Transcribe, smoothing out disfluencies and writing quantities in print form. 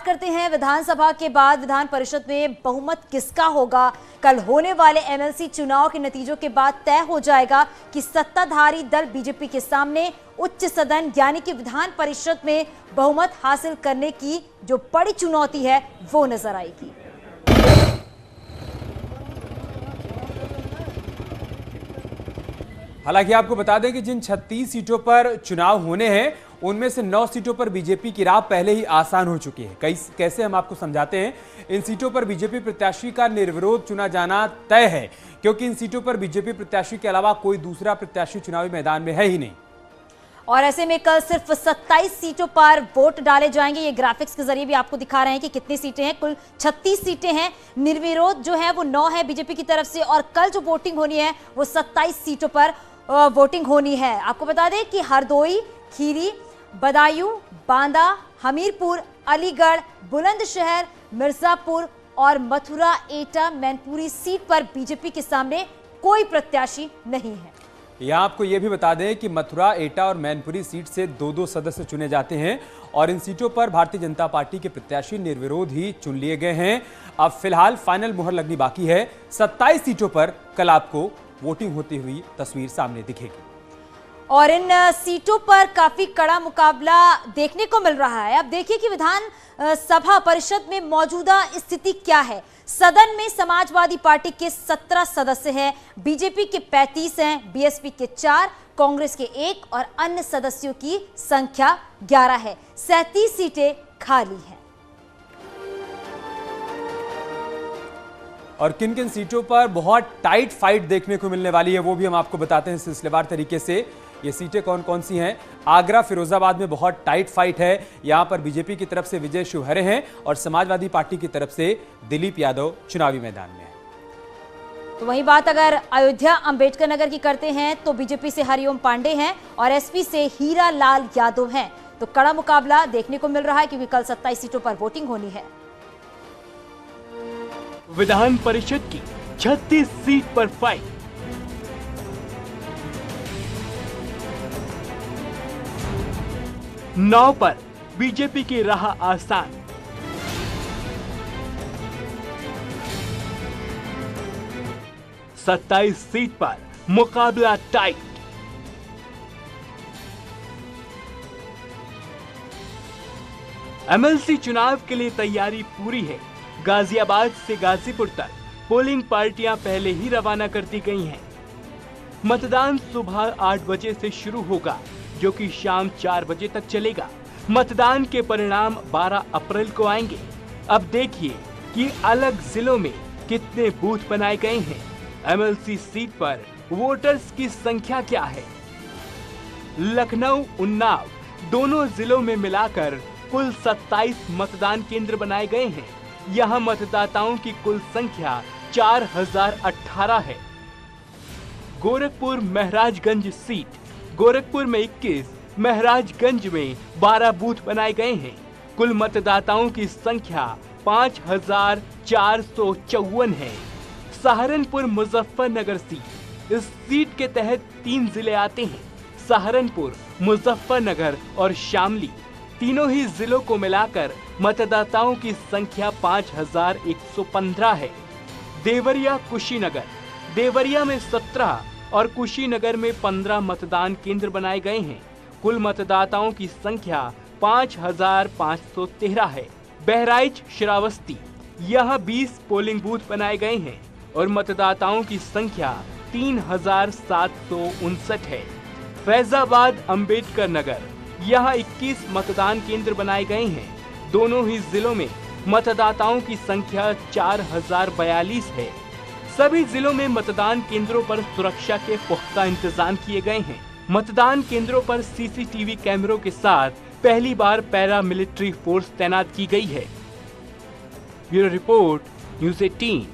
करते हैं विधानसभा के बाद विधान परिषद में बहुमत किसका होगा। कल होने वाले एमएलसी चुनाव के नतीजों के बाद तय हो जाएगा कि सत्ताधारी दल बीजेपी के सामने उच्च सदन यानी कि विधान परिषद में बहुमत हासिल करने की जो बड़ी चुनौती है वो नजर आएगी। हालांकि आपको बता दें कि जिन 36 सीटों पर चुनाव होने हैं उनमें से 9 सीटों पर बीजेपी की राह पहले ही आसान हो चुकी है। कैसे हम आपको समझाते हैं। इन सीटों पर बीजेपी प्रत्याशी का निर्विरोध चुना जाना तय है, क्योंकि इन सीटों पर बीजेपी प्रत्याशी के अलावा कोई दूसरा प्रत्याशी चुनावी मैदान में है ही नहीं। और ऐसे में कल सिर्फ 27 सीटों पर वोट डाले जाएंगे। ये ग्राफिक्स के जरिए भी आपको दिखा रहे हैं कि कितनी सीटें हैं। कुल 36 सीटें हैं। निर्विरोध जो है वो 9 है बीजेपी की तरफ से, और कल जो वोटिंग होनी है वो 27 सीटों पर वोटिंग होनी है। आपको बता दें कि हरदोई, खीरी, बदायूं, बांदा, हमीरपुर, अलीगढ़, बुलंदशहर, मिर्जापुर और मथुरा एटा मैनपुरी सीट पर बीजेपी के सामने कोई प्रत्याशी नहीं है। यहां आपको यह भी बता दें कि मथुरा एटा और मैनपुरी सीट से 2-2 सदस्य चुने जाते हैं और इन सीटों पर भारतीय जनता पार्टी के प्रत्याशी निर्विरोध ही चुन लिए गए हैं। अब फिलहाल फाइनल मुहर लगनी बाकी है। 27 सीटों पर कल आपको वोटिंग होती हुई तस्वीर सामने दिखेगी और इन सीटों पर काफी कड़ा मुकाबला देखने को मिल रहा है। अब देखिए कि विधान सभा परिषद में मौजूदा स्थिति क्या है। सदन में समाजवादी पार्टी के 17 सदस्य हैं, बीजेपी के 35 हैं, बीएसपी के 4, कांग्रेस के 1 और अन्य सदस्यों की संख्या 11 है। 37 सीटें खाली हैं। और किन किन सीटों पर बहुत टाइट फाइट देखने को मिलने वाली है वो भी हम आपको बताते हैं सिलसिलेवार तरीके से। ये सीटें कौन कौन सी हैं। आगरा फिरोजाबाद में बहुत टाइट फाइट है। यहां पर बीजेपी की तरफ से विजय शिवहरे हैं और समाजवादी पार्टी की तरफ से दिलीप यादव चुनावी मैदान में है। तो वही बात अगर अयोध्या अंबेडकर नगर की करते हैं तो बीजेपी से हरिओम पांडे हैं और एसपी से हीरा लाल यादव हैं। तो कड़ा मुकाबला देखने को मिल रहा है क्योंकि कल 27 सीटों पर वोटिंग होनी है। विधान परिषद की 36 सीट पर फाइट। नौ पर बीजेपी की राह आसान। सत्ताईस सीट पर मुकाबला टाइट। एमएलसी चुनाव के लिए तैयारी पूरी है। गाजियाबाद से गाजीपुर तक पोलिंग पार्टियां पहले ही रवाना कर दी गई हैं। मतदान सुबह 8 बजे से शुरू होगा, जो कि शाम 4 बजे तक चलेगा। मतदान के परिणाम 12 अप्रैल को आएंगे। अब देखिए कि अलग जिलों में कितने बूथ बनाए गए हैं। एमएलसी सीट पर वोटर्स की संख्या क्या है। लखनऊ, उन्नाव दोनों जिलों में मिलाकर कुल 27 मतदान केंद्र बनाए गए हैं। यहाँ मतदाताओं की कुल संख्या 4018 है। गोरखपुर महराजगंज सीट, गोरखपुर में 21, महराजगंज में 12 बूथ बनाए गए हैं। कुल मतदाताओं की संख्या 5454 है। सहारनपुर मुजफ्फरनगर सीट, इस सीट के तहत 3 जिले आते हैं, सहारनपुर, मुजफ्फरनगर और शामली। तीनों ही जिलों को मिलाकर मतदाताओं की संख्या 5115 है। देवरिया, कुशीनगर, देवरिया में 17 और कुशीनगर में 15 मतदान केंद्र बनाए गए हैं। कुल मतदाताओं की संख्या 5513 है। बहराइच, श्रावस्ती, यहाँ 20 पोलिंग बूथ बनाए गए हैं और मतदाताओं की संख्या 3759 है। फैजाबाद, अंबेडकर नगर, यहाँ 21 मतदान केंद्र बनाए गए हैं। दोनों ही जिलों में मतदाताओं की संख्या 4042 है। सभी जिलों में मतदान केंद्रों पर सुरक्षा के पुख्ता इंतजाम किए गए हैं। मतदान केंद्रों पर सीसीटीवी कैमरों के साथ पहली बार पैरा मिलिट्री फोर्स तैनात की गई है। Bureau report, news 18।